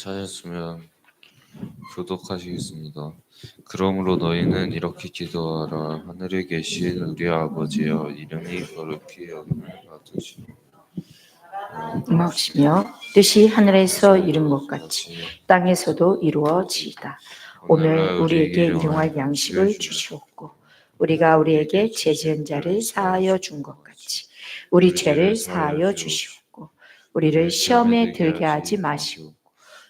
찾았으면 교독하시겠습니다. 그러므로 너희는 이렇게 기도하라. 하늘에 계신 우리 아버지여, 이름이 거룩히 여김을 받으시오. 음악시며 뜻이 하늘에서 이룬 것 같이 땅에서도 이루어지이다. 오늘 우리에게 일용할 양식을 주시옵고 우리가 우리에게 죄 지은 자를 사하여 준 것 같이 우리 죄를 사하여 주시옵고 우리를 시험에 들게 하지 마시옵고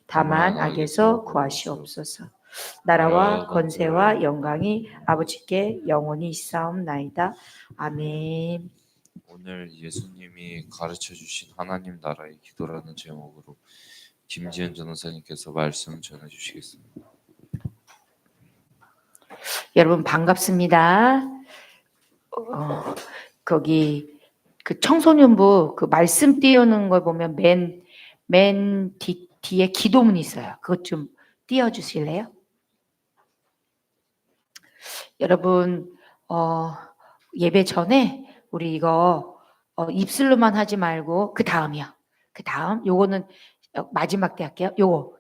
다만 악에서 구하시옵소서. 나라와 권세와 영광이 아버지께 영원히 있사옵나이다. 아멘. 오늘 예수님이 가르쳐 주신 하나님 나라의 기도라는 제목으로 김지은 전도사님께서 말씀 전해 주시겠습니다. 여러분 반갑습니다. 거기 그 청소년부 그 말씀 띄우는 걸 보면 맨 뒤에 기도문이 있어요. 그것 좀 띄워주실래요? 여러분 예배 전에 우리 이거 입술로만 하지 말고 그 다음이요. 그 다음 요거는 마지막 때 할게요. 요거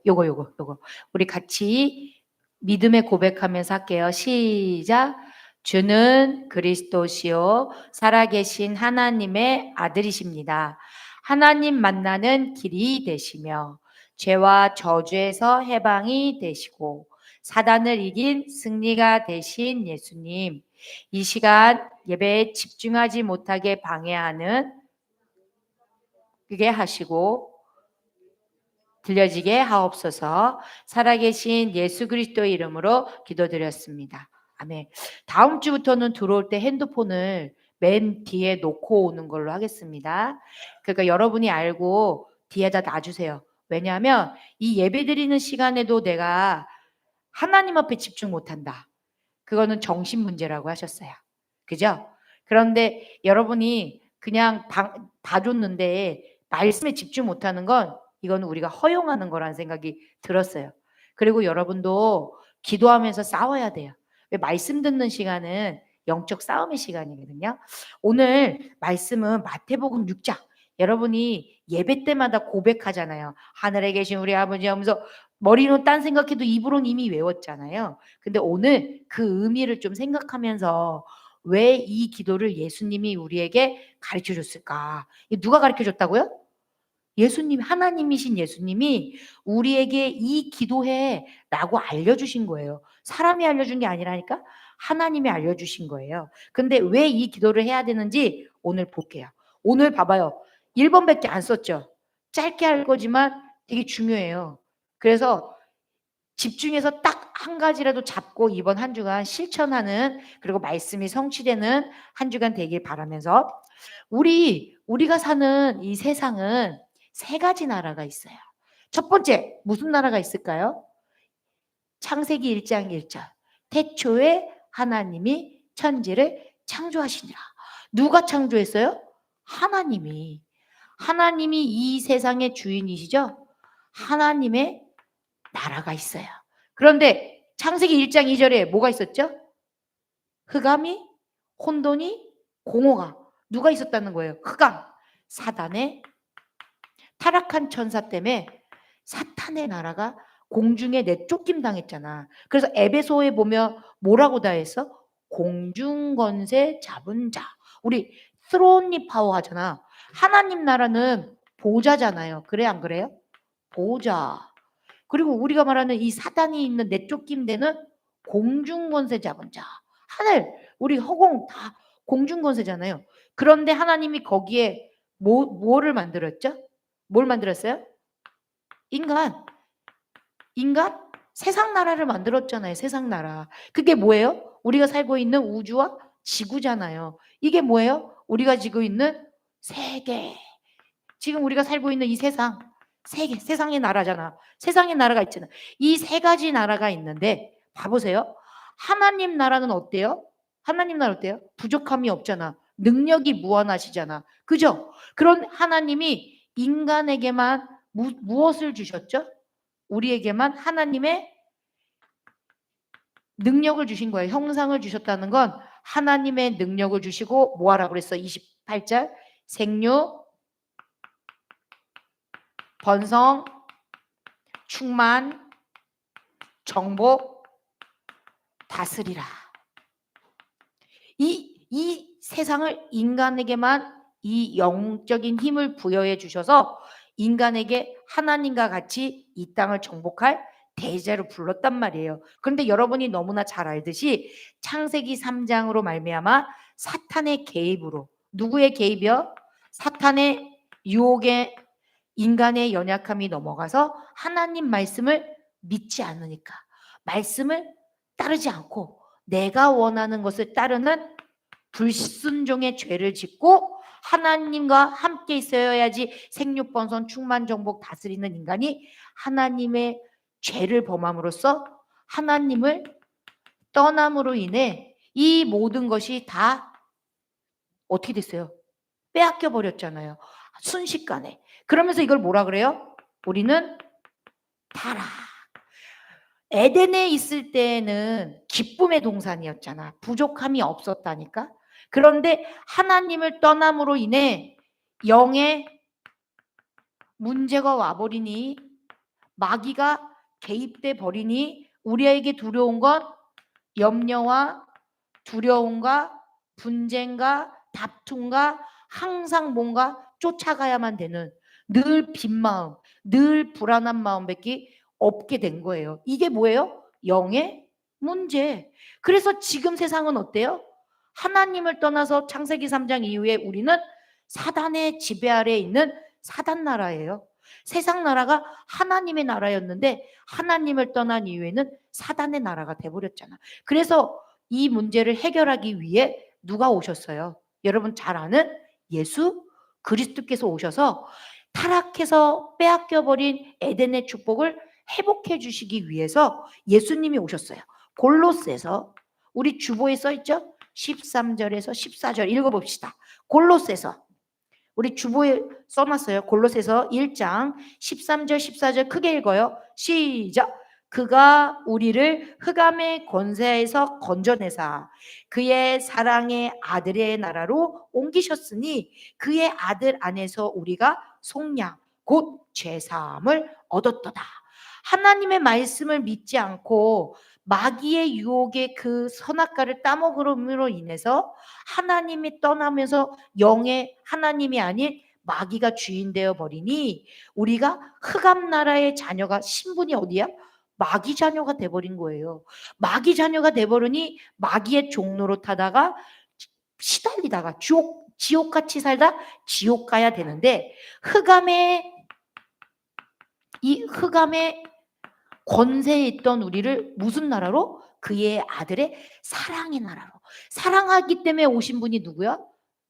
우리 같이 믿음의 고백하면서 할게요. 시작. 주는 그리스도시요 살아계신 하나님의 아들이십니다. 하나님 만나는 길이 되시며 죄와 저주에서 해방이 되시고 사단을 이긴 승리가 되신 예수님, 이 시간 예배에 집중하지 못하게 방해하는 그게 하시고 들려지게 하옵소서. 살아계신 예수 그리스도의 이름으로 기도드렸습니다. 아멘. 다음 주부터는 들어올 때 핸드폰을 맨 뒤에 놓고 오는 걸로 하겠습니다. 그러니까 여러분이 알고 뒤에다 놔주세요. 왜냐하면 이 예배 드리는 시간에도 내가 하나님 앞에 집중 못한다. 그거는 정신 문제라고 하셨어요. 그죠? 그런데 여러분이 그냥 봐줬는데 말씀에 집중 못하는 건 이건 우리가 허용하는 거라는 생각이 들었어요. 그리고 여러분도 기도하면서 싸워야 돼요. 왜 말씀 듣는 시간은 영적 싸움의 시간이거든요. 오늘 말씀은 마태복음 6장. 여러분이 예배 때마다 고백하잖아요. 하늘에 계신 우리 아버지 하면서 머리로 딴 생각해도 입으로는 이미 외웠잖아요. 근데 오늘 그 의미를 좀 생각하면서 왜 이 기도를 예수님이 우리에게 가르쳐 줬을까? 누가 가르쳐 줬다고요? 예수님, 하나님이신 예수님이 우리에게 이 기도해 라고 알려주신 거예요. 사람이 알려준 게 아니라니까 하나님이 알려주신 거예요. 근데 왜 이 기도를 해야 되는지 오늘 볼게요. 오늘 봐봐요. 1번밖에 안 썼죠. 짧게 할 거지만 되게 중요해요. 그래서 집중해서 딱 한 가지라도 잡고 이번 한 주간 실천하는 그리고 말씀이 성취되는 한 주간 되길 바라면서 우리가 사는 이 세상은 세 가지 나라가 있어요. 첫 번째 무슨 나라가 있을까요? 창세기 1장 1절 태초에 하나님이 천지를 창조하시니라. 누가 창조했어요? 하나님이 이 세상의 주인이시죠? 하나님의 나라가 있어요. 그런데 창세기 1장 2절에 뭐가 있었죠? 흑암이, 혼돈이, 공허가 누가 있었다는 거예요? 흑암, 사단의 타락한 천사 때문에 사탄의 나라가 공중에 내쫓김 당했잖아. 그래서 에베소에 보면 뭐라고 다 했어? 공중권세 잡은 자. 우리 스론니 파워 하잖아. 하나님 나라는 보좌잖아요. 그래 안 그래요? 보좌. 그리고 우리가 말하는 이 사단이 있는 내쫓김 되는 공중권세 잡은 자. 하늘, 우리 허공 다 공중권세잖아요. 그런데 하나님이 거기에 뭐를 만들었죠? 뭘 만들었어요? 인간 세상 나라를 만들었잖아요. 세상 나라. 그게 뭐예요? 우리가 살고 있는 우주와 지구잖아요. 이게 뭐예요? 우리가 지고 있는 세계. 지금 우리가 살고 있는 이 세상. 세계, 세상의 나라잖아. 세상의 나라가 있잖아. 이 세 가지 나라가 있는데 봐보세요. 하나님 나라는 어때요? 하나님 나라 어때요? 부족함이 없잖아. 능력이 무한하시잖아. 그죠? 그런 하나님이 인간에게만 무엇을 주셨죠? 우리에게만 하나님의 능력을 주신 거예요. 형상을 주셨다는 건 하나님의 능력을 주시고 뭐 하라고 그랬어? 28절 생육, 번성, 충만, 정복, 다스리라. 이 세상을 인간에게만 이 영적인 힘을 부여해 주셔서 인간에게 하나님과 같이 이 땅을 정복할 대제로 불렀단 말이에요. 그런데 여러분이 너무나 잘 알듯이 창세기 3장으로 말미암아 사탄의 개입으로, 누구의 개입이요? 사탄의 유혹에 인간의 연약함이 넘어가서 하나님 말씀을 믿지 않으니까, 말씀을 따르지 않고 내가 원하는 것을 따르는 불순종의 죄를 짓고 하나님과 함께 있어야지 생육번선 충만정복 다스리는 인간이 하나님의 죄를 범함으로써 하나님을 떠남으로 인해 이 모든 것이 다 어떻게 됐어요? 빼앗겨 버렸잖아요. 순식간에. 그러면서 이걸 뭐라 그래요? 우리는 타락. 에덴에 있을 때는 기쁨의 동산이었잖아. 부족함이 없었다니까. 그런데 하나님을 떠남으로 인해 영의 문제가 와버리니, 마귀가 개입돼 버리니 우리에게 두려운 건 염려와 두려움과 분쟁과 다툼과 항상 뭔가 쫓아가야만 되는 늘 빈 마음, 늘 불안한 마음밖에 없게 된 거예요. 이게 뭐예요? 영의 문제. 그래서 지금 세상은 어때요? 하나님을 떠나서 창세기 3장 이후에 우리는 사단의 지배 아래에 있는 사단 나라예요. 세상 나라가 하나님의 나라였는데 하나님을 떠난 이후에는 사단의 나라가 돼버렸잖아. 그래서 이 문제를 해결하기 위해 누가 오셨어요? 여러분 잘 아는 예수 그리스도께서 오셔서 타락해서 빼앗겨버린 에덴의 축복을 회복해 주시기 위해서 예수님이 오셨어요. 골로새서, 우리 주보에 써있죠? 13절에서 14절 읽어봅시다. 골로새서, 우리 주보에 써놨어요. 골로새서 1장 13절 14절 크게 읽어요. 시작. 그가 우리를 흑암의 권세에서 건져내사 그의 사랑의 아들의 나라로 옮기셨으니 그의 아들 안에서 우리가 속량 곧 죄사함을 얻었도다. 하나님의 말씀을 믿지 않고 마귀의 유혹의 그 선악과를 따먹음으로 인해서 하나님이 떠나면서 영의 하나님이 아닌 마귀가 주인 되어 버리니 우리가 흑암 나라의 자녀가, 신분이 어디야? 마귀 자녀가 돼버린 거예요. 마귀 자녀가 돼버리니 마귀의 종로로 타다가 시달리다가 지옥같이 살다 지옥 가야 되는데, 이 흑암의 권세에 있던 우리를 무슨 나라로? 그의 아들의 사랑의 나라로. 사랑하기 때문에 오신 분이 누구야?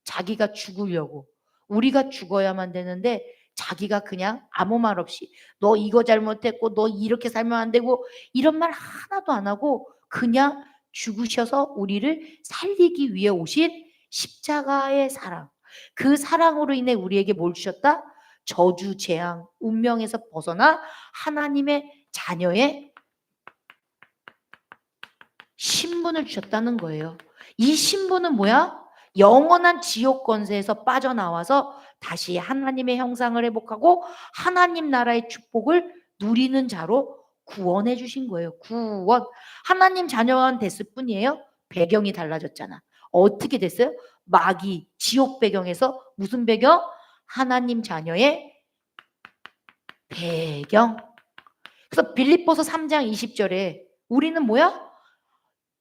자기가 죽으려고. 우리가 죽어야만 되는데 자기가 그냥 아무 말 없이 너 이거 잘못했고 너 이렇게 살면 안 되고 이런 말 하나도 안 하고 그냥 죽으셔서 우리를 살리기 위해 오신 십자가의 사랑. 그 사랑으로 인해 우리에게 뭘 주셨다? 저주, 재앙, 운명에서 벗어나 하나님의 자녀의 신분을 주셨다는 거예요. 이 신분은 뭐야? 영원한 지옥 권세에서 빠져나와서 다시 하나님의 형상을 회복하고 하나님 나라의 축복을 누리는 자로 구원해 주신 거예요. 구원. 하나님 자녀만 됐을 뿐이에요. 배경이 달라졌잖아. 어떻게 됐어요? 마귀, 지옥 배경에서 무슨 배경? 하나님 자녀의 배경. 그래서 빌립보서 3장 20절에 우리는 뭐야?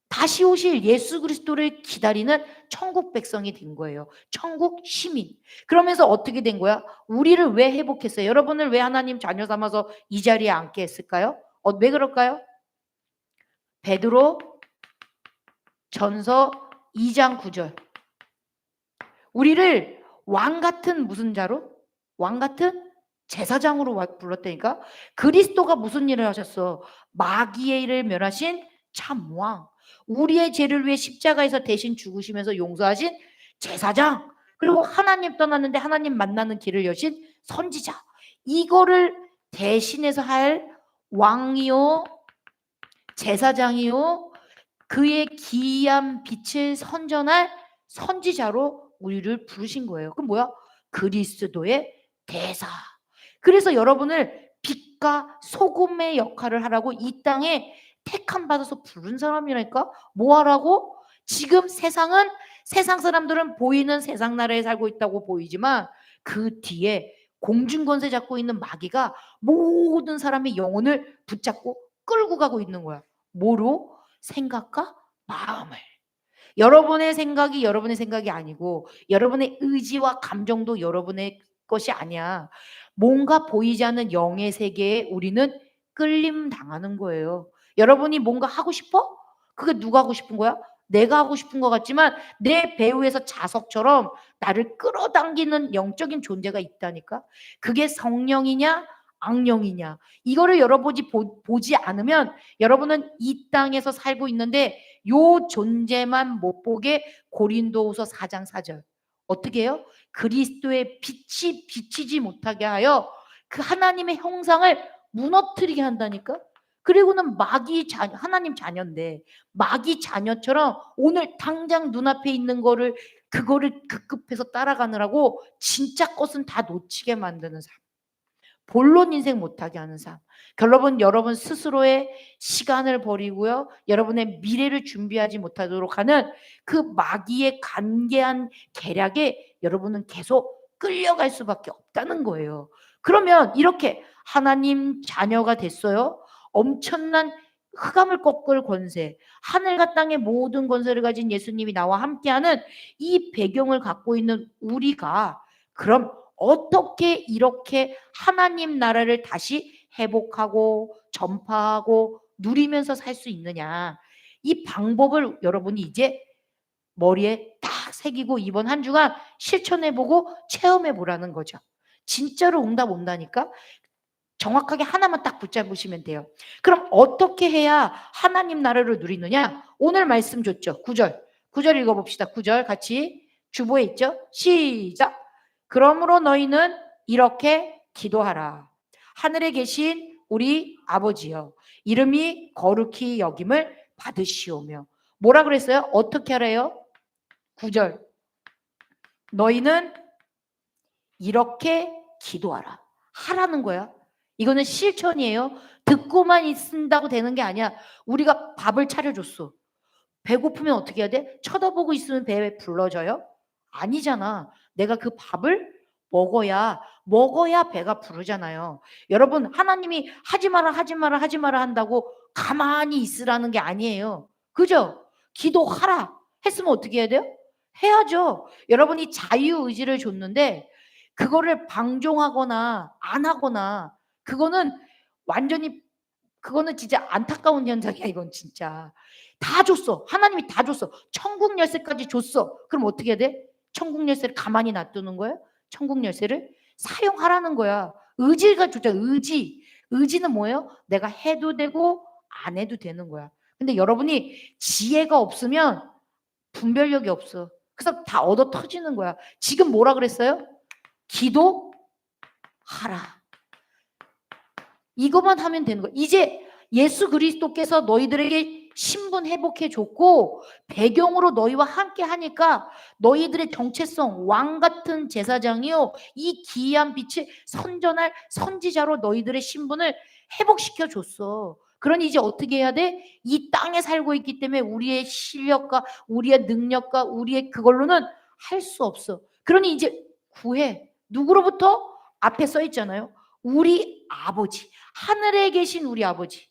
다시 오실 예수 그리스도를 기다리는 천국 백성이 된 거예요. 천국 시민. 그러면서 어떻게 된 거야? 우리를 왜 회복했어요? 여러분을 왜 하나님 자녀 삼아서 이 자리에 앉게 했을까요? 왜 그럴까요? 베드로 전서 2장 9절. 우리를 왕 같은 무슨 자로? 왕 같은 제사장으로 불렀다니까. 그리스도가 무슨 일을 하셨어? 마귀의 일을 멸하신 참 왕. 우리의 죄를 위해 십자가에서 대신 죽으시면서 용서하신 제사장. 그리고 하나님 떠났는데 하나님 만나는 길을 여신 선지자. 이거를 대신해서 할 왕이요 제사장이요 그의 기이한 빛을 선전할 선지자로 우리를 부르신 거예요. 그럼 뭐야? 그리스도의 대사. 그래서 여러분을 빛과 소금의 역할을 하라고 이 땅에 택함 받아서 부른 사람이라니까. 뭐 하라고? 지금 세상은, 세상 사람들은 보이는 세상 나라에 살고 있다고 보이지만 그 뒤에 공중권세 잡고 있는 마귀가 모든 사람의 영혼을 붙잡고 끌고 가고 있는 거야. 뭐로? 생각과 마음을. 여러분의 생각이 여러분의 생각이 아니고 여러분의 의지와 감정도 여러분의 것이 아니야. 뭔가 보이지 않는 영의 세계에 우리는 끌림 당하는 거예요. 여러분이 뭔가 하고 싶어? 그게 누가 하고 싶은 거야? 내가 하고 싶은 것 같지만 내 배후에서 자석처럼 나를 끌어당기는 영적인 존재가 있다니까. 그게 성령이냐 악령이냐, 이거를 여러분이 보지 않으면 여러분은 이 땅에서 살고 있는데 요 존재만 못 보게. 고린도후서 4장 4절 어떻게 해요? 그리스도의 빛이 비치지 못하게 하여 그 하나님의 형상을 무너뜨리게 한다니까. 그리고는 마귀 자녀, 하나님 자녀인데 마귀 자녀처럼 오늘 당장 눈앞에 있는 거를, 그거를 급급해서 따라가느라고 진짜 것은 다 놓치게 만드는 삶, 본론 인생 못하게 하는 삶. 결론은 여러분 스스로의 시간을 버리고요, 여러분의 미래를 준비하지 못하도록 하는 그 마귀의 간계한 계략에 여러분은 계속 끌려갈 수밖에 없다는 거예요. 그러면 이렇게 하나님 자녀가 됐어요. 엄청난 흑암을 꺾을 권세, 하늘과 땅의 모든 권세를 가진 예수님이 나와 함께하는 이 배경을 갖고 있는 우리가 그럼 어떻게 이렇게 하나님 나라를 다시 회복하고 전파하고 누리면서 살 수 있느냐, 이 방법을 여러분이 이제 머리에 딱 새기고 이번 한 주간 실천해보고 체험해보라는 거죠. 진짜로 응답 온다니까. 정확하게 하나만 딱 붙잡으시면 돼요. 그럼 어떻게 해야 하나님 나라를 누리느냐? 오늘 말씀 줬죠. 9절. 9절 읽어봅시다. 9절 같이. 주보에 있죠. 시작. 그러므로 너희는 이렇게 기도하라. 하늘에 계신 우리 아버지여, 이름이 거룩히 여김을 받으시오며. 뭐라 그랬어요? 어떻게 하래요? 9절. 너희는 이렇게 기도하라. 하라는 거야. 이거는 실천이에요. 듣고만 있는다고 되는 게 아니야. 우리가 밥을 차려줬어. 배고프면 어떻게 해야 돼? 쳐다보고 있으면 배에 불러져요? 아니잖아. 내가 그 밥을 먹어야 배가 부르잖아요. 여러분, 하나님이 하지 마라 하지 마라 하지 마라 한다고 가만히 있으라는 게 아니에요. 그죠? 기도하라 했으면 어떻게 해야 돼요? 해야죠. 여러분이 자유의지를 줬는데 그거를 방종하거나 안 하거나, 그거는 완전히, 그거는 진짜 안타까운 현상이야. 이건 진짜 다 줬어. 하나님이 다 줬어. 천국 열쇠까지 줬어. 그럼 어떻게 해야 돼? 천국 열쇠를 가만히 놔두는 거야? 천국 열쇠를 사용하라는 거야. 의지가 좋잖아. 의지는 뭐예요? 내가 해도 되고 안 해도 되는 거야. 근데 여러분이 지혜가 없으면 분별력이 없어. 그래서 다 얻어 터지는 거야. 지금 뭐라 그랬어요? 기도하라. 이것만 하면 되는 거야. 이제 예수 그리스도께서 너희들에게 신분 회복해 줬고 배경으로 너희와 함께 하니까 너희들의 정체성, 왕 같은 제사장이요, 이 기이한 빛을 선전할 선지자로 너희들의 신분을 회복시켜 줬어. 그러니 이제 어떻게 해야 돼? 이 땅에 살고 있기 때문에 우리의 실력과 우리의 능력과 우리의 그걸로는 할 수 없어. 그러니 이제 구해. 누구로부터? 앞에 써 있잖아요. 우리 아버지, 하늘에 계신 우리 아버지.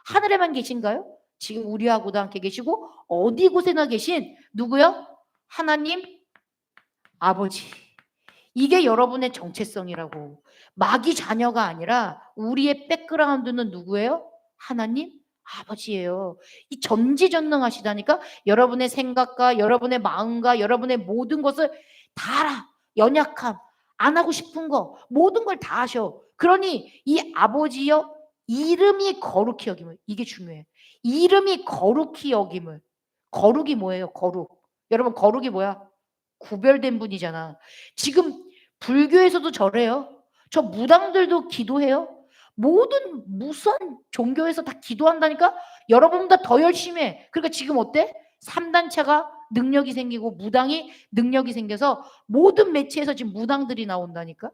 하늘에만 계신가요? 지금 우리하고도 함께 계시고 어디 곳에나 계신 누구요? 하나님 아버지. 이게 여러분의 정체성이라고. 마귀 자녀가 아니라 우리의 백그라운드는 누구예요? 하나님 아버지예요. 이 전지전능하시다니까. 여러분의 생각과 여러분의 마음과 여러분의 모든 것을 다 알아. 연약함, 안 하고 싶은 거 모든 걸 다 아셔. 그러니 이 아버지여, 이름이 거룩히 여김을. 이게 중요해. 이름이 거룩히 여김을. 거룩이 뭐예요? 거룩. 여러분, 거룩이 뭐야? 구별된 분이잖아. 지금 불교에서도 저래요. 저 무당들도 기도해요. 모든 무수한 종교에서 다 기도한다니까. 여러분보다 더 열심히 해. 그러니까 지금 어때? 3단체가 능력이 생기고 무당이 능력이 생겨서 모든 매체에서 지금 무당들이 나온다니까.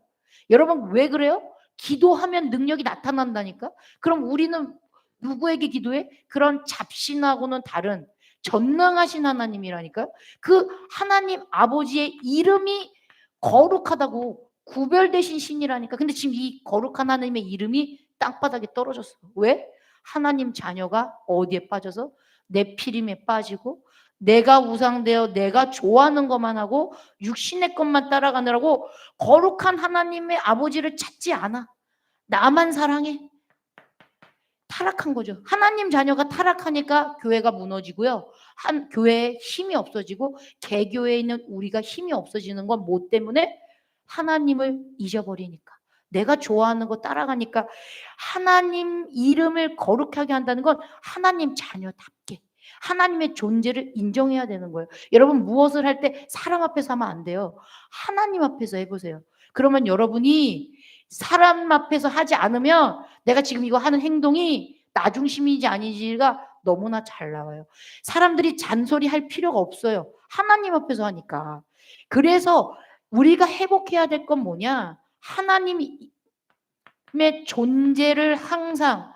여러분 왜 그래요? 기도하면 능력이 나타난다니까. 그럼 우리는 누구에게 기도해? 그런 잡신하고는 다른 전능하신 하나님이라니까. 그 하나님 아버지의 이름이 거룩하다고, 구별되신 신이라니까. 근데 지금 이 거룩한 하나님의 이름이 땅바닥에 떨어졌어. 왜? 하나님 자녀가 어디에 빠져서? 네피림에 빠지고, 내가 우상되어 내가 좋아하는 것만 하고 육신의 것만 따라가느라고 거룩한 하나님의 아버지를 찾지 않아. 나만 사랑해. 타락한 거죠. 하나님 자녀가 타락하니까 교회가 무너지고요. 한 교회에 힘이 없어지고, 개교회에 있는 우리가 힘이 없어지는 건 뭐 때문에? 하나님을 잊어버리니까. 내가 좋아하는 거 따라가니까. 하나님 이름을 거룩하게 한다는 건 하나님 자녀답게 하나님의 존재를 인정해야 되는 거예요. 여러분, 무엇을 할 때 사람 앞에서 하면 안 돼요. 하나님 앞에서 해보세요. 그러면 여러분이 사람 앞에서 하지 않으면 내가 지금 이거 하는 행동이 나 중심인지 아닌지가 너무나 잘 나와요. 사람들이 잔소리할 필요가 없어요. 하나님 앞에서 하니까. 그래서 우리가 회복해야 될 건 뭐냐? 하나님의 존재를 항상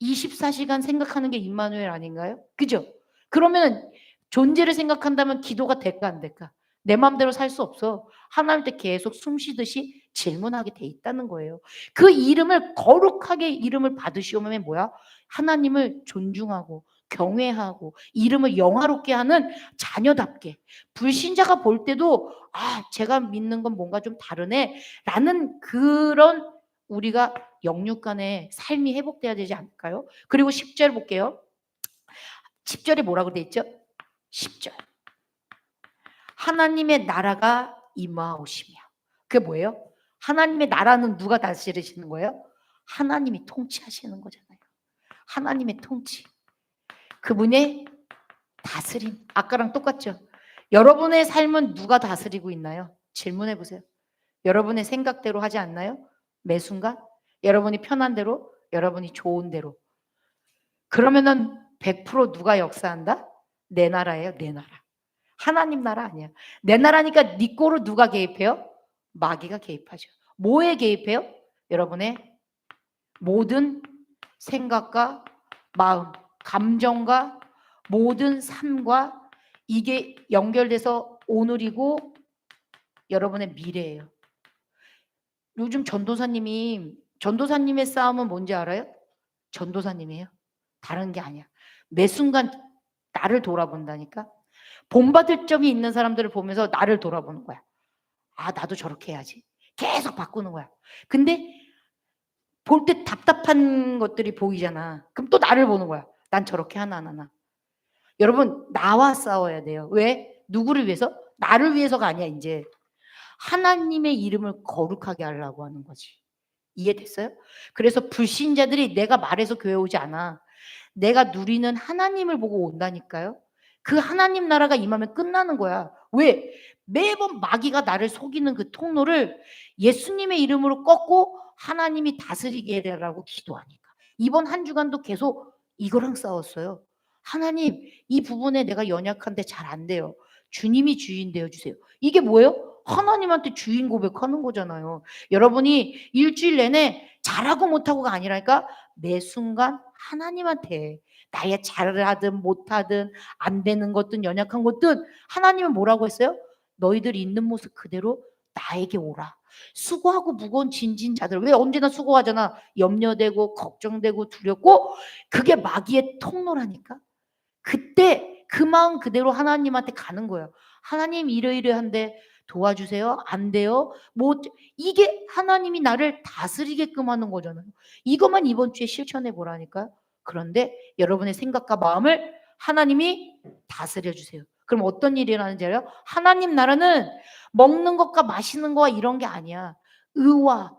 24시간 생각하는 게 임마누엘 아닌가요? 그죠? 그러면 존재를 생각한다면 기도가 될까 안 될까? 내 마음대로 살 수 없어. 하나님한테 계속 숨 쉬듯이 질문하게 돼 있다는 거예요. 그 이름을 거룩하게 이름을 받으시오면 뭐야? 하나님을 존중하고 경외하고 이름을 영화롭게 하는 자녀답게. 불신자가 볼 때도 제가 믿는 건 뭔가 좀 다르네 라는 그런 우리가 영육 간의 삶이 회복돼야 되지 않을까요? 그리고 10절 볼게요. 10절에 뭐라고 돼 있죠? 10절. 하나님의 나라가 임하오시며. 그게 뭐예요? 하나님의 나라는 누가 다스리시는 거예요? 하나님이 통치하시는 거잖아요. 하나님의 통치. 그분의 다스림. 아까랑 똑같죠? 여러분의 삶은 누가 다스리고 있나요? 질문해 보세요. 여러분의 생각대로 하지 않나요? 매 순간? 여러분이 편한 대로, 여러분이 좋은 대로. 그러면은 100% 누가 역사한다? 내 나라예요, 내 나라. 하나님 나라 아니야. 내 나라니까 네 거로 누가 개입해요? 마귀가 개입하죠. 뭐에 개입해요? 여러분의 모든 생각과 마음, 감정과 모든 삶과 이게 연결돼서 오늘이고 여러분의 미래예요. 요즘 전도사님의 싸움은 뭔지 알아요? 전도사님이에요. 다른 게 아니야. 매 순간 나를 돌아본다니까. 본받을 점이 있는 사람들을 보면서 나를 돌아보는 거야. 나도 저렇게 해야지. 계속 바꾸는 거야. 근데 볼 때 답답한 것들이 보이잖아. 그럼 또 나를 보는 거야. 난 저렇게 하나 안 하나. 여러분, 나와 싸워야 돼요. 왜? 누구를 위해서? 나를 위해서가 아니야, 이제. 하나님의 이름을 거룩하게 하려고 하는 거지. 이해됐어요? 그래서 불신자들이 내가 말해서 교회 오지 않아. 내가 누리는 하나님을 보고 온다니까요. 그 하나님 나라가 임하면 끝나는 거야. 왜? 매번 마귀가 나를 속이는 그 통로를 예수님의 이름으로 꺾고 하나님이 다스리게 해달라고 기도하니까. 이번 한 주간도 계속 이거랑 싸웠어요. 하나님, 이 부분에 내가 연약한데 잘 안 돼요. 주님이 주인 되어주세요. 이게 뭐예요? 하나님한테 주인 고백하는 거잖아요. 여러분이 일주일 내내 잘하고 못하고가 아니라니까 매 순간 하나님한테 나의 잘하든 못하든 안 되는 것든 연약한 것든 하나님은 뭐라고 했어요? 너희들 있는 모습 그대로 나에게 오라. 수고하고 무거운 진진 자들. 왜 언제나 수고하잖아. 염려되고 걱정되고 두렵고 그게 마귀의 통로라니까. 그때 그 마음 그대로 하나님한테 가는 거예요. 하나님 이러이러한데 도와주세요. 안 돼요. 이게 하나님이 나를 다스리게끔 하는 거잖아요. 이것만 이번 주에 실천해 보라니까요. 그런데 여러분의 생각과 마음을 하나님이 다스려 주세요. 그럼 어떤 일이 일어나는지 알아요? 하나님 나라는 먹는 것과 마시는 거와 이런 게 아니야. 의와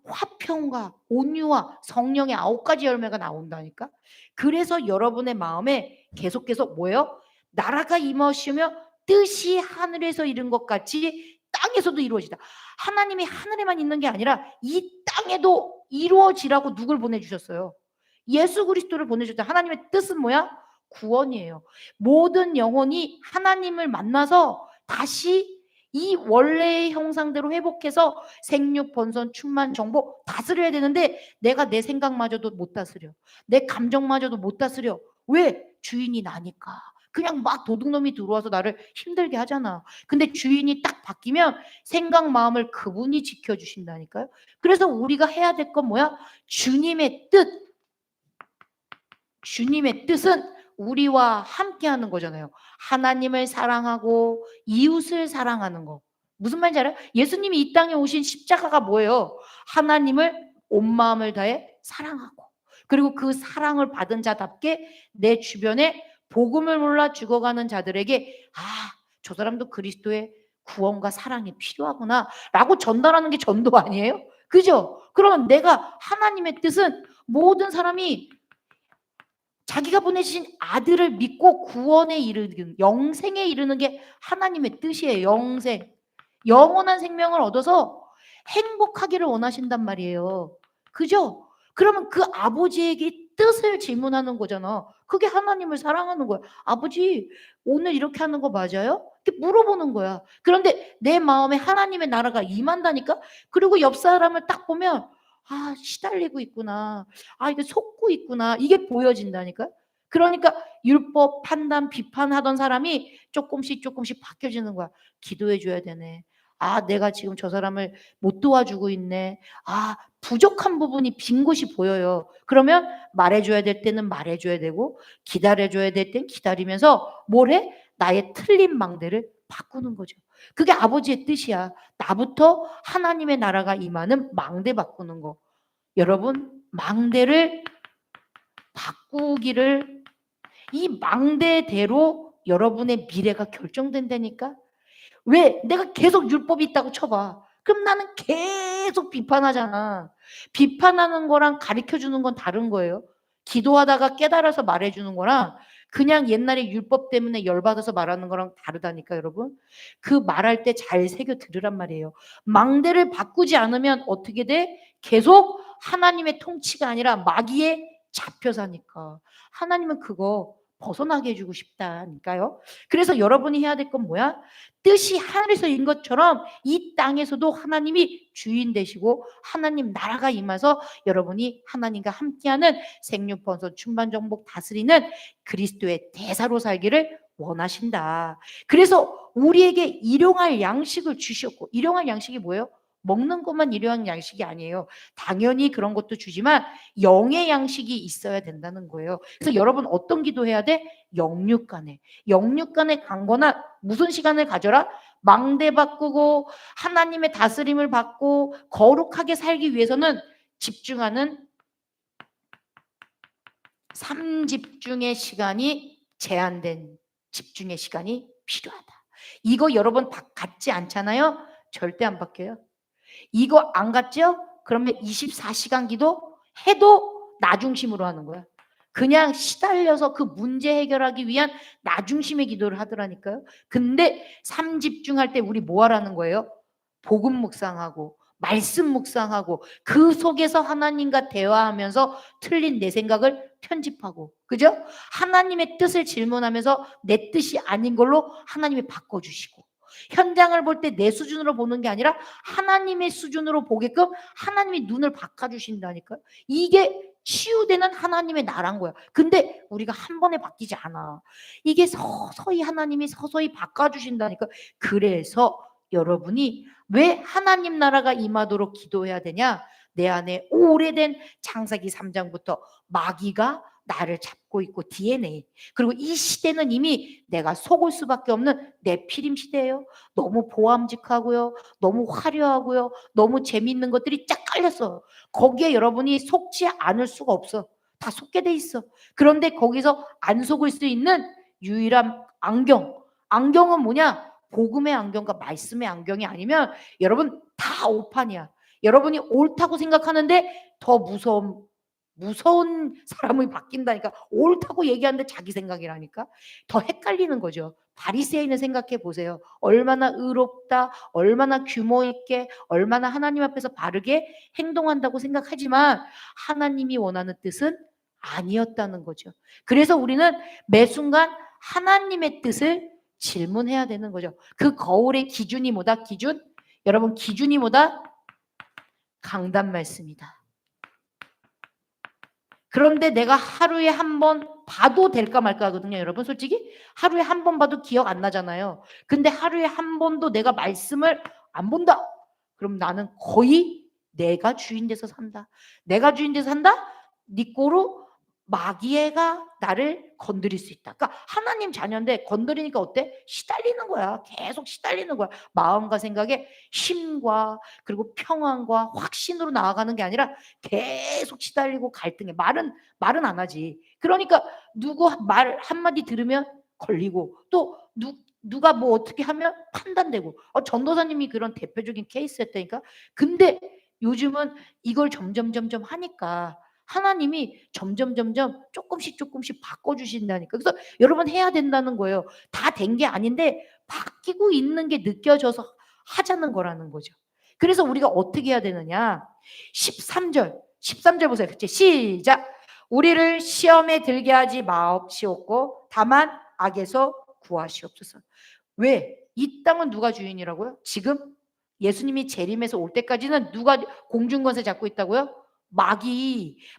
화평과 온유와 성령의 9가지 열매가 나온다니까. 그래서 여러분의 마음에 계속해서 뭐예요? 나라가 임하시며 뜻이 하늘에서 이룬 것 같이 땅에서도 이루어지다. 하나님이 하늘에만 있는 게 아니라 이 땅에도 이루어지라고 누굴 보내주셨어요? 예수 그리스도를 보내주셨다. 하나님의 뜻은 뭐야? 구원이에요. 모든 영혼이 하나님을 만나서 다시 이 원래의 형상대로 회복해서 생육, 번성, 충만, 정복 다스려야 되는데 내가 내 생각마저도 못 다스려. 내 감정마저도 못 다스려. 왜? 주인이 나니까. 그냥 막 도둑놈이 들어와서 나를 힘들게 하잖아. 근데 주인이 딱 바뀌면 생각, 마음을 그분이 지켜주신다니까요. 그래서 우리가 해야 될 건 뭐야? 주님의 뜻. 주님의 뜻은 우리와 함께 하는 거잖아요. 하나님을 사랑하고 이웃을 사랑하는 거. 무슨 말인지 알아요? 예수님이 이 땅에 오신 십자가가 뭐예요? 하나님을 온 마음을 다해 사랑하고, 그리고 그 사랑을 받은 자답게 내 주변에 복음을 몰라 죽어가는 자들에게 저 사람도 그리스도의 구원과 사랑이 필요하구나 라고 전달하는 게 전도 아니에요? 그죠? 그러면 내가 하나님의 뜻은 모든 사람이 자기가 보내신 아들을 믿고 구원에 이르는, 영생에 이르는 게 하나님의 뜻이에요. 영생. 영원한 생명을 얻어서 행복하기를 원하신단 말이에요. 그죠? 그러면 그 아버지에게 뜻을 질문하는 거잖아. 그게 하나님을 사랑하는 거야. 아버지, 오늘 이렇게 하는 거 맞아요? 이렇게 물어보는 거야. 그런데 내 마음에 하나님의 나라가 임한다니까? 그리고 옆 사람을 딱 보면 시달리고 있구나. 이게 속고 있구나. 이게 보여진다니까? 그러니까 율법, 판단, 비판하던 사람이 조금씩 바뀌어지는 거야. 기도해 줘야 되네. 내가 지금 저 사람을 못 도와주고 있네. 부족한 부분이 빈 곳이 보여요. 그러면 말해줘야 될 때는 말해줘야 되고, 기다려줘야 될 땐 기다리면서 뭘 해? 나의 틀린 망대를 바꾸는 거죠. 그게 아버지의 뜻이야. 나부터 하나님의 나라가 임하는 망대 바꾸는 거. 여러분, 망대를 바꾸기를, 이 망대대로 여러분의 미래가 결정된다니까. 왜? 내가 계속 율법이 있다고 쳐봐. 그럼 나는 계속 비판하잖아. 비판하는 거랑 가르쳐주는 건 다른 거예요. 기도하다가 깨달아서 말해주는 거랑 그냥 옛날에 율법 때문에 열받아서 말하는 거랑 다르다니까, 여러분. 그 말할 때 잘 새겨 들으란 말이에요. 망대를 바꾸지 않으면 어떻게 돼? 계속 하나님의 통치가 아니라 마귀에 잡혀 사니까. 하나님은 그거 벗어나게 해주고 싶다니까요. 그래서 여러분이 해야 될 건 뭐야? 뜻이 하늘에서인 것처럼 이 땅에서도 하나님이 주인 되시고 하나님 나라가 임해서 여러분이 하나님과 함께하는 생육, 번성, 충만, 정복 다스리는 그리스도의 대사로 살기를 원하신다. 그래서 우리에게 일용할 양식을 주셨고, 일용할 양식이 뭐예요? 먹는 것만 일용할 양식이 아니에요. 당연히 그런 것도 주지만 영의 양식이 있어야 된다는 거예요. 그래서 여러분 어떤 기도해야 돼? 영육간에. 영육간에 강건한 무슨 시간을 가져라? 망대 바꾸고 하나님의 다스림을 받고 거룩하게 살기 위해서는 집중하는 삼집중의 시간이 제한된 집중의 시간이 필요하다. 이거 여러분 갖지 않잖아요? 절대 안 바뀌어요. 이거 안 갔죠? 그러면 24시간 기도 해도 나 중심으로 하는 거야. 그냥 시달려서 그 문제 해결하기 위한 나 중심의 기도를 하더라니까요. 근데 삼집중할 때 우리 뭐 하라는 거예요? 복음 묵상하고 말씀 묵상하고 그 속에서 하나님과 대화하면서 틀린 내 생각을 편집하고, 그죠? 하나님의 뜻을 질문하면서 내 뜻이 아닌 걸로 하나님이 바꿔주시고, 현장을 볼 때 내 수준으로 보는 게 아니라 하나님의 수준으로 보게끔 하나님이 눈을 바꿔주신다니까요. 이게 치유되는 하나님의 나라인 거야. 근데 우리가 한 번에 바뀌지 않아. 이게 서서히 하나님이 서서히 바꿔주신다니까. 그래서 여러분이 왜 하나님 나라가 임하도록 기도해야 되냐? 내 안에 오래된 창세기 3장부터 마귀가 나를 잡고 있고 DNA, 그리고 이 시대는 이미 내가 속을 수밖에 없는 내 피림 시대예요. 너무 보암직하고요, 너무 화려하고요, 너무 재미있는 것들이 쫙 깔렸어. 거기에 여러분이 속지 않을 수가 없어. 다 속게 돼 있어. 그런데 거기서 안 속을 수 있는 유일한 안경은 뭐냐? 복음의 안경과 말씀의 안경이 아니면 여러분 다 오판이야. 여러분이 옳다고 생각하는데 더 무서운 사람이 바뀐다니까. 옳다고 얘기하는데 자기 생각이라니까. 더 헷갈리는 거죠. 바리새인을 생각해 보세요. 얼마나 의롭다, 얼마나 규모 있게, 얼마나 하나님 앞에서 바르게 행동한다고 생각하지만 하나님이 원하는 뜻은 아니었다는 거죠. 그래서 우리는 매 순간 하나님의 뜻을 질문해야 되는 거죠. 그 거울의 기준이 뭐다? 기준? 여러분 기준이 뭐다? 강단 말씀이다. 그런데 내가 하루에 한 번 봐도 될까 말까 하거든요. 여러분 솔직히 하루에 한 번 봐도 기억 안 나잖아요. 근데 하루에 한 번도 내가 말씀을 안 본다. 그럼 나는 거의 내가 주인 돼서 산다. 내가 주인 돼서 산다? 네 꼬로 마귀가 나를 건드릴 수 있다. 그러니까 하나님 자녀인데 건드리니까 어때? 시달리는 거야. 계속 시달리는 거야. 마음과 생각에 힘과 그리고 평안과 확신으로 나아가는 게 아니라 계속 시달리고 갈등해. 말은 안 하지. 그러니까 누구 말 한마디 들으면 걸리고 또 누가 뭐 어떻게 하면 판단되고 전도사님이 그런 대표적인 케이스였다니까. 근데 요즘은 이걸 점점 하니까 하나님이 점점 조금씩 바꿔주신다니까. 그래서 여러분 해야 된다는 거예요. 다 된 게 아닌데 바뀌고 있는 게 느껴져서 하자는 거라는 거죠. 그래서 우리가 어떻게 해야 되느냐. 13절 보세요. 그치? 시작. 우리를 시험에 들게 하지 마옵시옵고 다만 악에서 구하시옵소서. 왜? 이 땅은 누가 주인이라고요? 지금 예수님이 재림에서 올 때까지는 누가 공중권세 잡고 있다고요?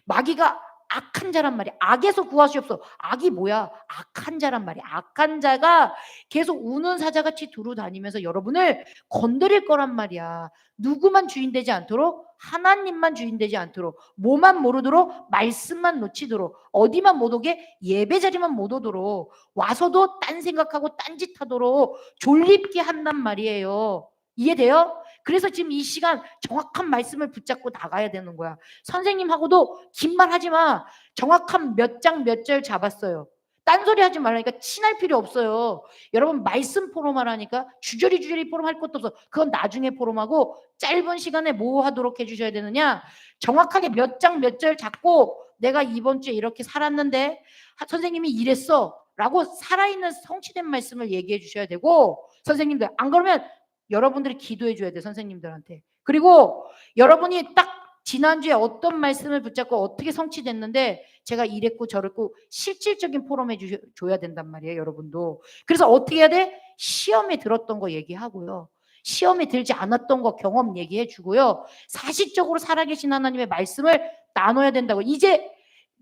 마귀가 악한 자란 말이야. 악에서 구하시옵소서. 악이 뭐야? 악한 자란 말이야. 악한 자가 계속 우는 사자같이 두루 다니면서 여러분을 건드릴 거란 말이야. 누구만 주인 되지 않도록, 하나님만 주인 되지 않도록, 뭐만 모르도록, 말씀만 놓치도록, 어디만 못 오게, 예배 자리만 못 오도록, 와서도 딴 생각하고 딴짓하도록 졸립게 한단 말이에요. 이해돼요? 그래서 지금 이 시간 정확한 말씀을 붙잡고 나가야 되는 거야. 선생님하고도 긴 말 하지 마. 정확한 몇 장 몇 절 잡았어요. 딴소리 하지 말라니까. 친할 필요 없어요. 여러분 말씀 포럼하라니까. 주저리 포럼할 것도 없어. 그건 나중에 포럼하고 짧은 시간에 뭐 하도록 해주셔야 되느냐. 정확하게 몇 장 몇 절 잡고 내가 이번 주에 이렇게 살았는데 선생님이 이랬어 라고 살아있는 성취된 말씀을 얘기해 주셔야 되고, 선생님들 안 그러면 여러분들이 기도해 줘야 돼. 선생님들한테. 그리고 여러분이 딱 지난주에 어떤 말씀을 붙잡고 어떻게 성취됐는데 제가 이랬고 저랬고 실질적인 포럼해 줘야 된단 말이에요. 여러분도. 그래서 어떻게 해야 돼? 시험에 들었던 거 얘기하고요. 시험에 들지 않았던 거 경험 얘기해 주고요. 사실적으로 살아계신 하나님의 말씀을 나눠야 된다고. 이제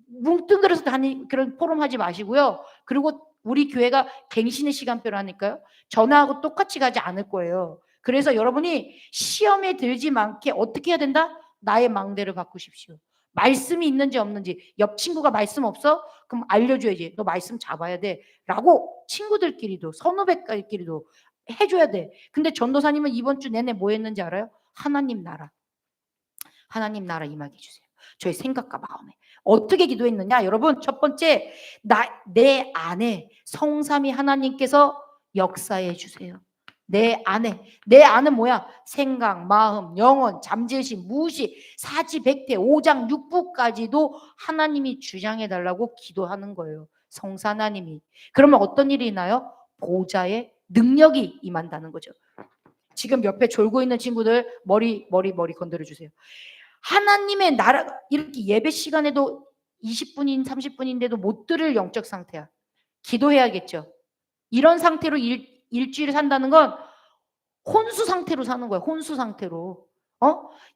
뭉뚱그려서 그런 포럼 하지 마시고요. 그리고 우리 교회가 갱신의 시간표를 하니까요. 전화하고 똑같이 가지 않을 거예요. 그래서 여러분이 시험에 들지 않게 어떻게 해야 된다? 나의 망대를 바꾸십시오. 말씀이 있는지 없는지. 옆 친구가 말씀 없어? 그럼 알려줘야지. 너 말씀 잡아야 돼. 라고 친구들끼리도 선후배끼리도 해줘야 돼. 근데 전도사님은 이번 주 내내 뭐 했는지 알아요? 하나님 나라 임하게 해주세요. 저의 생각과 마음에. 어떻게 기도했느냐? 여러분 첫 번째 내 안에 성삼위 하나님께서 역사해 주세요. 내 안은 뭐야? 생각, 마음, 영혼, 잠재심, 무의식, 사지백태, 오장육부까지도 하나님이 주장해 달라고 기도하는 거예요. 성사 하나님이. 그러면 어떤 일이 있나요? 보좌의 능력이 임한다는 거죠. 지금 옆에 졸고 있는 친구들 머리 건드려 주세요. 하나님의 나라가 이렇게 예배 시간에도 20분인 30분인데도 못 들을 영적 상태야. 기도해야겠죠. 이런 상태로 일주일 산다는 건 혼수 상태로 사는 거야. 혼수 상태로.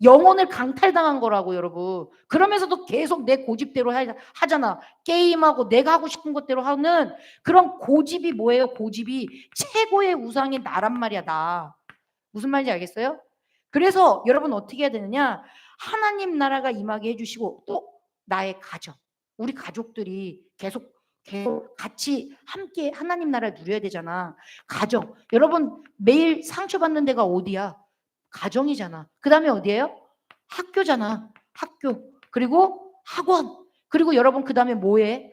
영혼을 강탈당한 거라고 여러분. 그러면서도 계속 내 고집대로 하잖아. 게임하고 내가 하고 싶은 것대로 하는 그런 고집이 뭐예요? 고집이 최고의 우상이 나란 말이야. 나. 무슨 말인지 알겠어요? 그래서 여러분 어떻게 해야 되느냐? 하나님 나라가 임하게 해주시고 또 나의 가정, 우리 가족들이 계속 같이 함께 하나님 나라를 누려야 되잖아. 가정. 여러분 매일 상처받는 데가 어디야? 가정이잖아. 그 다음에 어디예요? 학교잖아. 학교. 그리고 학원. 그리고 여러분 그 다음에 뭐해?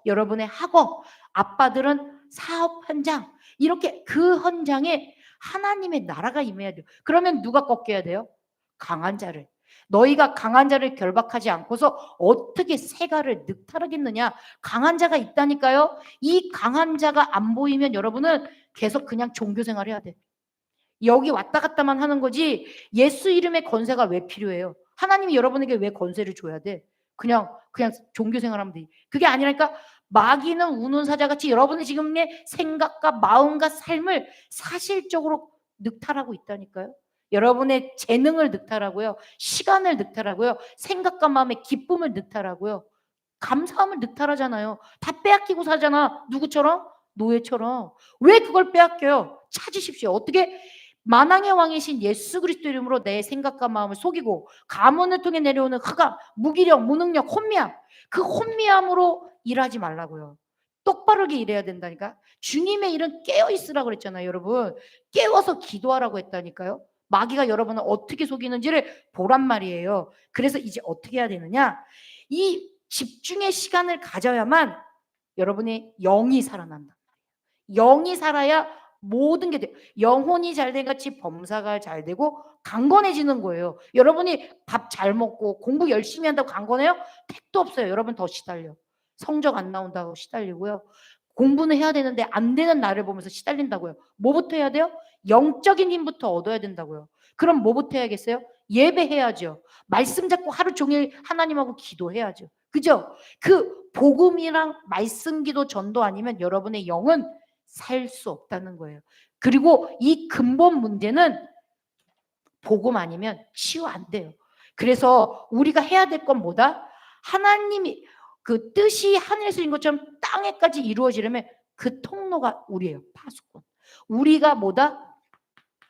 여러분의 학업. 아빠들은 사업 현장. 이렇게 그 현장에 하나님의 나라가 임해야 돼요. 그러면 누가 꺾여야 돼요? 강한 자를. 너희가 강한 자를 결박하지 않고서 어떻게 세가를 늑탈하겠느냐. 강한 자가 있다니까요. 이 강한 자가 안 보이면 여러분은 계속 그냥 종교생활 해야 돼. 여기 왔다 갔다만 하는 거지. 예수 이름의 권세가 왜 필요해요? 하나님이 여러분에게 왜 권세를 줘야 돼? 그냥 종교생활 하면 돼. 그게 아니라니까. 마귀는 우는 사자같이 여러분의 지금의 생각과 마음과 삶을 사실적으로 늑탈하고 있다니까요. 여러분의 재능을 늑탈하고요. 시간을 늑탈하고요. 생각과 마음의 기쁨을 늑탈하고요. 감사함을 늑탈하잖아요. 다 빼앗기고 사잖아. 누구처럼? 노예처럼. 왜 그걸 빼앗겨요? 찾으십시오. 어떻게? 만왕의 왕이신 예수 그리스도 이름으로 내 생각과 마음을 속이고 가문을 통해 내려오는 흑암, 무기력, 무능력, 혼미함, 그 혼미함으로 일하지 말라고요. 똑바르게 일해야 된다니까. 주님의 일은 깨어 있으라고 그랬잖아요, 여러분. 깨워서 기도하라고 했다니까요. 마귀가 여러분을 어떻게 속이는지를 보란 말이에요. 그래서 이제 어떻게 해야 되느냐? 이 집중의 시간을 가져야만 여러분의 영이 살아난다. 영이 살아야 모든 게 돼요. 영혼이 잘된 같이 범사가 잘 되고 강건해지는 거예요. 여러분이 밥 잘 먹고 공부 열심히 한다고 강건해요? 택도 없어요. 여러분 더 시달려. 성적 안 나온다고 시달리고요. 공부는 해야 되는데 안 되는 나를 보면서 시달린다고요. 뭐부터 해야 돼요? 영적인 힘부터 얻어야 된다고요. 그럼 뭐부터 해야겠어요? 예배해야죠. 말씀 잡고 하루 종일 하나님하고 기도해야죠. 그죠? 그 복음이랑 말씀 기도 전도 아니면 여러분의 영은 살 수 없다는 거예요. 그리고 이 근본 문제는 복음 아니면 치유 안 돼요. 그래서 우리가 해야 될 건 뭐다? 하나님이 그 뜻이 하늘에서 인 것처럼 땅에까지 이루어지려면 그 통로가 우리예요. 파수꾼. 우리가 뭐다?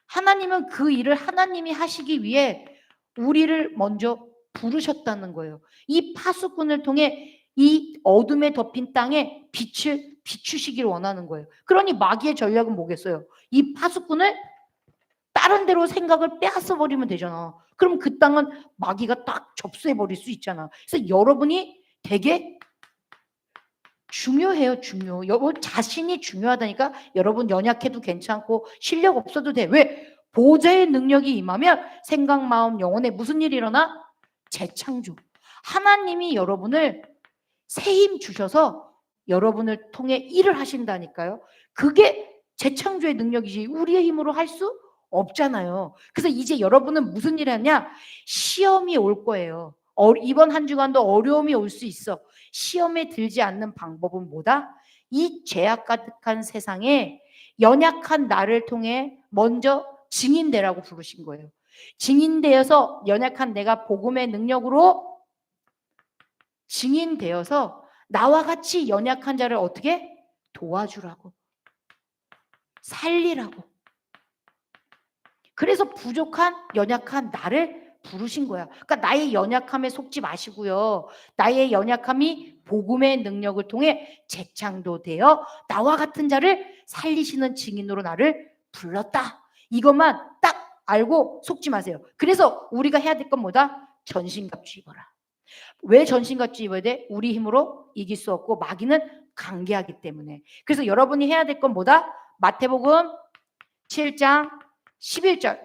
하나님은 그 일을 하나님이 하시기 위해 우리를 먼저 부르셨다는 거예요. 이 파수꾼을 통해 이 어둠에 덮인 땅에 빛을 비추시기를 원하는 거예요. 그러니 마귀의 전략은 뭐겠어요? 이 파수꾼을 다른 데로 생각을 빼앗아 버리면 되잖아. 그럼 그 땅은 마귀가 딱 접수해 버릴 수 있잖아. 그래서 여러분이 되게 중요해요. 중요. 여러분 자신이 중요하다니까. 여러분 연약해도 괜찮고 실력 없어도 돼. 왜? 보좌의 능력이 임하면 생각, 마음, 영혼에 무슨 일이 일어나? 재창조. 하나님이 여러분을 새 힘 주셔서 여러분을 통해 일을 하신다니까요. 그게 재창조의 능력이지 우리의 힘으로 할 수 없잖아요. 그래서 이제 여러분은 무슨 일을 하냐? 시험이 올 거예요. 이번 한 주간도 어려움이 올 수 있어. 시험에 들지 않는 방법은 뭐다? 이 죄악 가득한 세상에 연약한 나를 통해 먼저 증인되라고 부르신 거예요. 증인되어서 연약한 내가 복음의 능력으로 증인되어서 나와 같이 연약한 자를 어떻게 도와주라고, 살리라고. 그래서 부족한 연약한 나를 부르신 거야. 그러니까 나의 연약함에 속지 마시고요. 나의 연약함이 복음의 능력을 통해 재창조되어 나와 같은 자를 살리시는 증인으로 나를 불렀다. 이것만 딱 알고 속지 마세요. 그래서 우리가 해야 될 건 뭐다? 전신갑주 입어라. 왜 전신갑주 입어야 돼? 우리 힘으로 이길 수 없고 마귀는 강개하기 때문에. 그래서 여러분이 해야 될 건 뭐다? 마태복음 7장 11절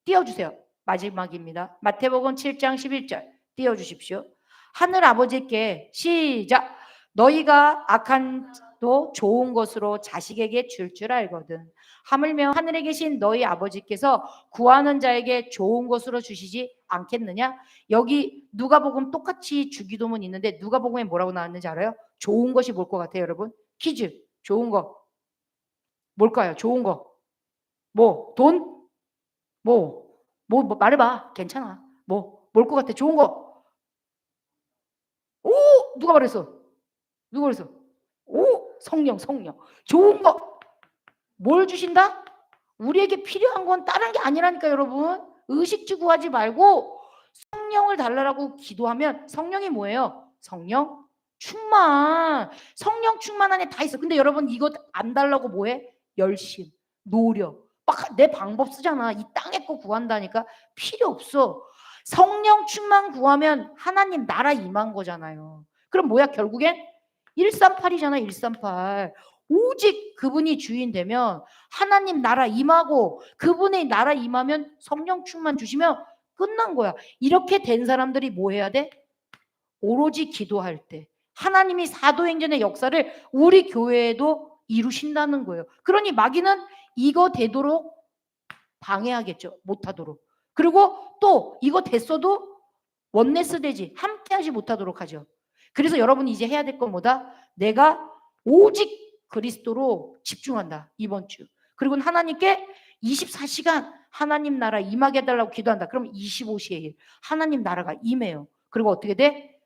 띄워주세요. 마지막입니다. 마태복음 7장 11절 띄워주십시오. 하늘 아버지께 시작. 너희가 악한 도 좋은 것으로 자식에게 줄 알거든. 하물며 하늘에 계신 너희 아버지께서 구하는 자에게 좋은 것으로 주시지 않겠느냐? 여기 누가복음 똑같이 주기도문 있는데 누가복음에 뭐라고 나왔는지 알아요? 좋은 것이 뭘 것 같아요, 여러분? 퀴즈. 좋은 거 뭘까요? 좋은 거. 뭐 돈? 뭐 말해봐. 괜찮아. 뭘 것 같아? 좋은 거. 오, 누가 말했어? 누가 그랬어? 오, 성령. 좋은 거. 뭘 주신다? 우리에게 필요한 건 다른 게 아니라니까 여러분. 의식주 구하지 말고 성령을 달라고 기도하면 성령이 뭐예요? 성령 충만. 성령 충만 안에 다 있어. 근데 여러분 이거 안 달라고 뭐해? 열심, 노력. 막 내 방법 쓰잖아. 이 땅에 거 구한다니까. 필요 없어. 성령 충만 구하면 하나님 나라 임한 거잖아요. 그럼 뭐야 결국엔? 138이잖아. 138. 오직 그분이 주인 되면 하나님 나라 임하고 그분의 나라 임하면 성령 충만 주시면 끝난 거야. 이렇게 된 사람들이 뭐 해야 돼? 오로지 기도할 때 하나님이 사도행전의 역사를 우리 교회에도 이루신다는 거예요. 그러니 마귀는 이거 되도록 방해하겠죠. 못하도록. 그리고 또 이거 됐어도 원네스 되지 함께하지 못하도록 하죠. 그래서 여러분이 이제 해야 될 건 뭐다? 내가 오직 그리스도로 집중한다. 이번 주. 그리고 하나님께 24시간 하나님 나라 임하게 해달라고 기도한다. 그럼 25시의 일. 하나님 나라가 임해요. 그리고 어떻게 돼?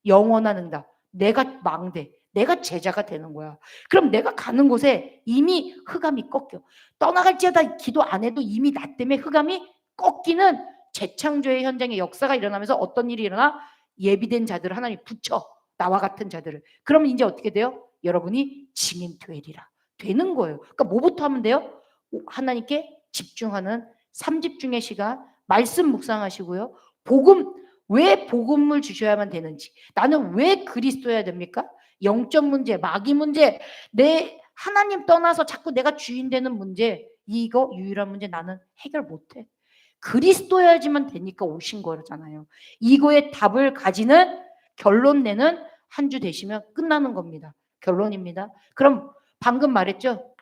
영원한 응답. 내가 망대. 내가 제자가 되는 거야. 그럼 내가 가는 곳에 이미 흑암이 꺾여. 떠나갈지어다 기도 안 해도 이미 나 때문에 흑암이 꺾이는 재창조의 현장의 역사가 일어나면서 어떤 일이 일어나? 예비된 자들을 하나님 붙여. 나와 같은 자들을. 그러면 이제 어떻게 돼요? 여러분이 증인 되리라. 되는 거예요. 그러니까 뭐부터 하면 돼요? 하나님께 집중하는 3집중의 시간, 말씀 묵상하시고요. 복음, 왜 복음을 주셔야만 되는지, 나는 왜 그리스도여야 됩니까? 영적 문제, 마귀 문제, 내 하나님 떠나서 자꾸 내가 주인 되는 문제, 이거 유일한 문제 나는 해결 못해. 그리스도여야지만 되니까 오신 거잖아요. 이거의 답을 가지는 결론 내는 한 주 되시면 끝나는 겁니다. 결론입니다. 그럼 방금 말했죠?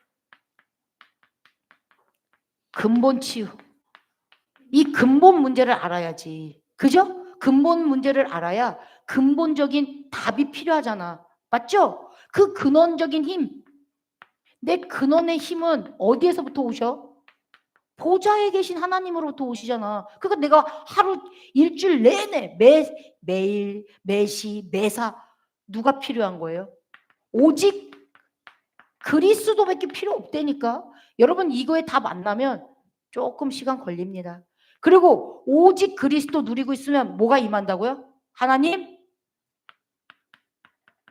근본 치유. 이 근본 문제를 알아야지. 그죠? 근본 문제를 알아야 근본적인 답이 필요하잖아. 맞죠? 그 근원적인 힘. 내 근원의 힘은 어디에서부터 오셔? 보좌에 계신 하나님으로부터 오시잖아. 그러니까 내가 하루 일주일 내내 매일 매시 매사 누가 필요한 거예요? 오직 그리스도밖에 필요 없다니까. 여러분 이거에 답 안 나면 조금 시간 걸립니다. 그리고 오직 그리스도 누리고 있으면 뭐가 임한다고요? 하나님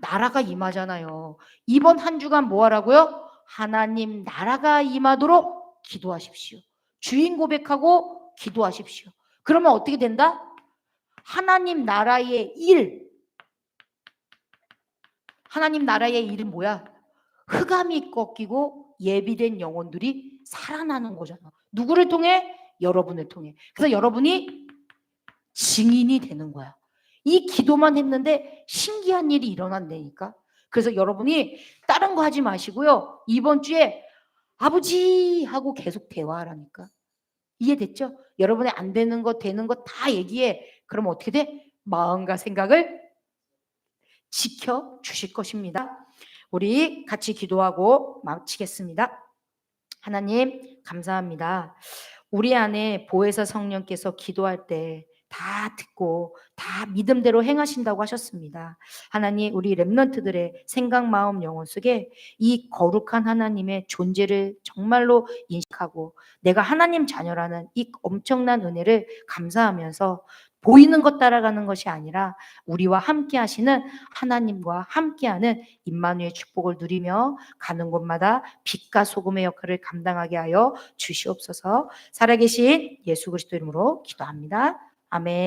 나라가 임하잖아요. 이번 한 주간 뭐 하라고요? 하나님 나라가 임하도록 기도하십시오. 주인 고백하고 기도하십시오. 그러면 어떻게 된다? 하나님 나라의 일. 하나님 나라의 일은 뭐야? 흑암이 꺾이고 예비된 영혼들이 살아나는 거잖아. 누구를 통해? 여러분을 통해. 그래서 여러분이 증인이 되는 거야. 이 기도만 했는데 신기한 일이 일어난다니까. 그래서 여러분이 다른 거 하지 마시고요. 이번 주에 아버지 하고 계속 대화하라니까. 이해됐죠? 여러분이 안 되는 거 되는 거 다 얘기해. 그럼 어떻게 돼? 마음과 생각을 지켜 주실 것입니다. 우리 같이 기도하고 마치겠습니다. 하나님 감사합니다. 우리 안에 보혜사 성령께서 기도할 때 다 듣고 다 믿음대로 행하신다고 하셨습니다. 하나님 우리 렘넌트들의 생각 마음 영혼 속에 이 거룩한 하나님의 존재를 정말로 인식하고 내가 하나님 자녀라는 이 엄청난 은혜를 감사하면서 보이는 것 따라가는 것이 아니라 우리와 함께 하시는 하나님과 함께하는 임마누엘 축복을 누리며 가는 곳마다 빛과 소금의 역할을 감당하게 하여 주시옵소서. 살아계신 예수 그리스도 이름으로 기도합니다. 아멘.